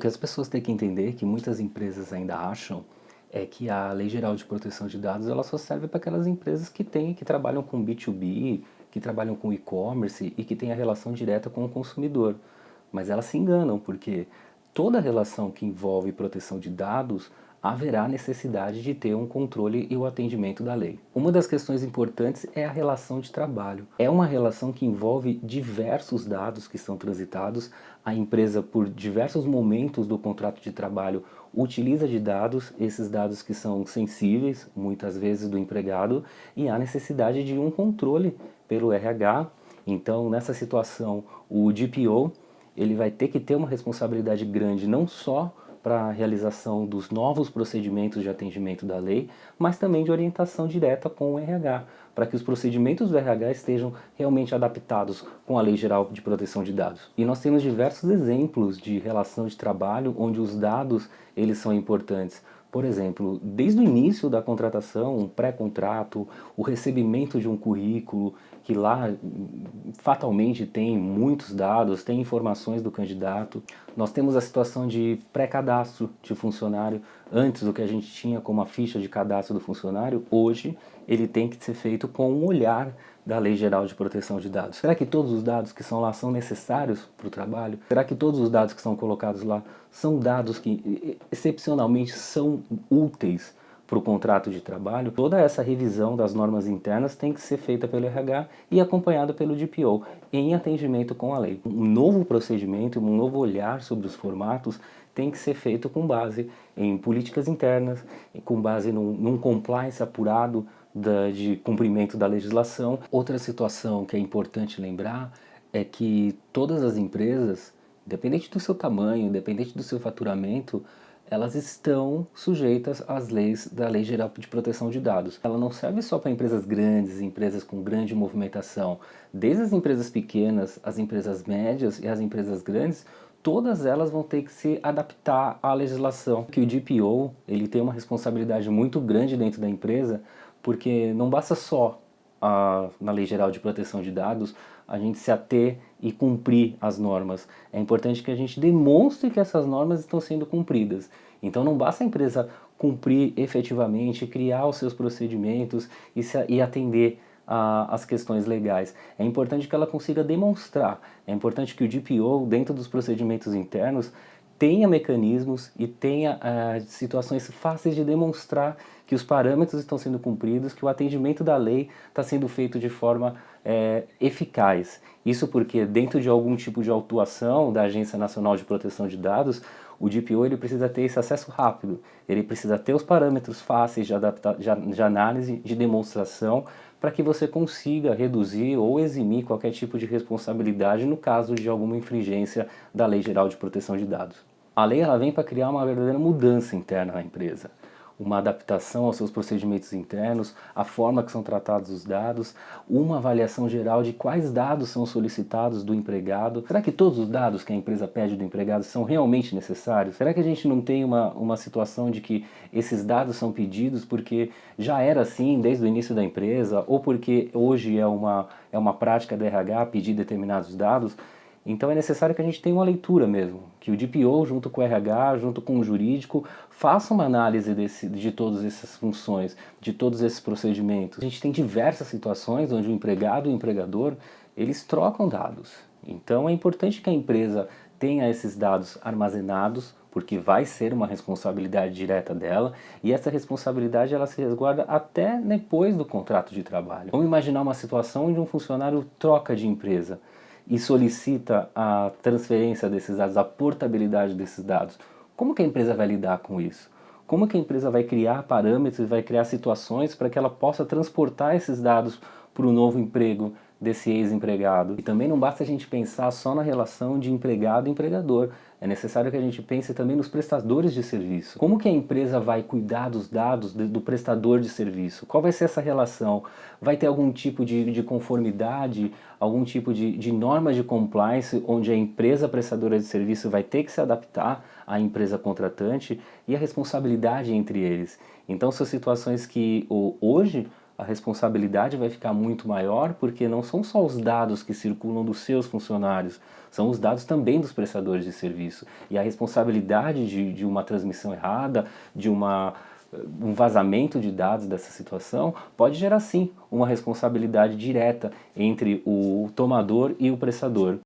que as pessoas têm que entender, que muitas empresas ainda acham, é que a Lei Geral de Proteção de Dados ela só serve para aquelas empresas que trabalham com B2B, que trabalham com e-commerce e que têm a relação direta com o consumidor. Mas elas se enganam, porque toda relação que envolve proteção de dados haverá necessidade de ter um controle e o atendimento da lei. Uma das questões importantes é a relação de trabalho. É uma relação que envolve diversos dados que são transitados. A empresa, por diversos momentos do contrato de trabalho, utiliza de dados, esses dados que são sensíveis, muitas vezes do empregado, e há necessidade de um controle pelo RH. Então, nessa situação, o DPO ele vai ter que ter uma responsabilidade grande não só para a realização dos novos procedimentos de atendimento da lei, mas também de orientação direta com o RH, para que os procedimentos do RH estejam realmente adaptados com a Lei Geral de Proteção de Dados. E nós temos diversos exemplos de relação de trabalho onde os dados eles são importantes. Por exemplo, desde o início da contratação, um pré-contrato, o recebimento de um currículo, que lá fatalmente tem muitos dados, tem informações do candidato. Nós temos a situação de pré-cadastro de funcionário. Antes, o que a gente tinha como a ficha de cadastro do funcionário, hoje ele tem que ser feito com um olhar da Lei Geral de Proteção de Dados. Será que todos os dados que são lá são necessários para o trabalho? Será que todos os dados que são colocados lá são dados que excepcionalmente são úteis para o contrato de trabalho? Toda essa revisão das normas internas tem que ser feita pelo RH e acompanhada pelo DPO em atendimento com a lei. Um novo procedimento, um novo olhar sobre os formatos tem que ser feito com base em políticas internas, com base num compliance apurado de cumprimento da legislação. Outra situação que é importante lembrar é que todas as empresas, independente do seu tamanho, independente do seu faturamento, elas estão sujeitas às leis da Lei Geral de Proteção de Dados. Ela não serve só para empresas grandes, empresas com grande movimentação. Desde as empresas pequenas, as empresas médias e as empresas grandes, todas elas vão ter que se adaptar à legislação. Que o DPO ele tem uma responsabilidade muito grande dentro da empresa, porque não basta só na Lei Geral de Proteção de Dados a gente se ater e cumprir as normas. É importante que a gente demonstre que essas normas estão sendo cumpridas. Então não basta a empresa cumprir efetivamente, criar os seus procedimentos e atender as questões legais. É importante que ela consiga demonstrar. É importante que o DPO, dentro dos procedimentos internos, tenha mecanismos e tenha situações fáceis de demonstrar que os parâmetros estão sendo cumpridos, que o atendimento da lei está sendo feito de forma eficaz. Isso porque dentro de algum tipo de autuação da Agência Nacional de Proteção de Dados, o DPO ele precisa ter esse acesso rápido, ele precisa ter os parâmetros fáceis de análise, de demonstração, para que você consiga reduzir ou eximir qualquer tipo de responsabilidade no caso de alguma infringência da Lei Geral de Proteção de Dados. A lei ela vem para criar uma verdadeira mudança interna na empresa, uma adaptação aos seus procedimentos internos, a forma que são tratados os dados, uma avaliação geral de quais dados são solicitados do empregado. Será que todos os dados que a empresa pede do empregado são realmente necessários? Será que a gente não tem uma situação de que esses dados são pedidos porque já era assim desde o início da empresa ou porque hoje é uma prática da RH pedir determinados dados? Então é necessário que a gente tenha uma leitura mesmo, que o DPO junto com o RH, junto com o jurídico, faça uma análise de todas essas funções, de todos esses procedimentos. A gente tem diversas situações onde o empregado e o empregador, eles trocam dados. Então é importante que a empresa tenha esses dados armazenados, porque vai ser uma responsabilidade direta dela, e essa responsabilidade ela se resguarda até depois do contrato de trabalho. Vamos imaginar uma situação onde um funcionário troca de empresa e solicita a transferência desses dados, a portabilidade desses dados. Como que a empresa vai lidar com isso? Como que a empresa vai criar parâmetros, vai criar situações para que ela possa transportar esses dados para o novo emprego desse ex-empregado? E também não basta a gente pensar só na relação de empregado e empregador. É necessário que a gente pense também nos prestadores de serviço. Como que a empresa vai cuidar dos dados do prestador de serviço? Qual vai ser essa relação? Vai ter algum tipo de conformidade, algum tipo de norma de compliance, onde a empresa prestadora de serviço vai ter que se adaptar à empresa contratante e a responsabilidade entre eles? Então são situações que hoje a responsabilidade vai ficar muito maior, porque não são só os dados que circulam dos seus funcionários, são os dados também dos prestadores de serviço. E a responsabilidade de uma transmissão errada, um vazamento de dados dessa situação, pode gerar sim uma responsabilidade direta entre o tomador e o prestador.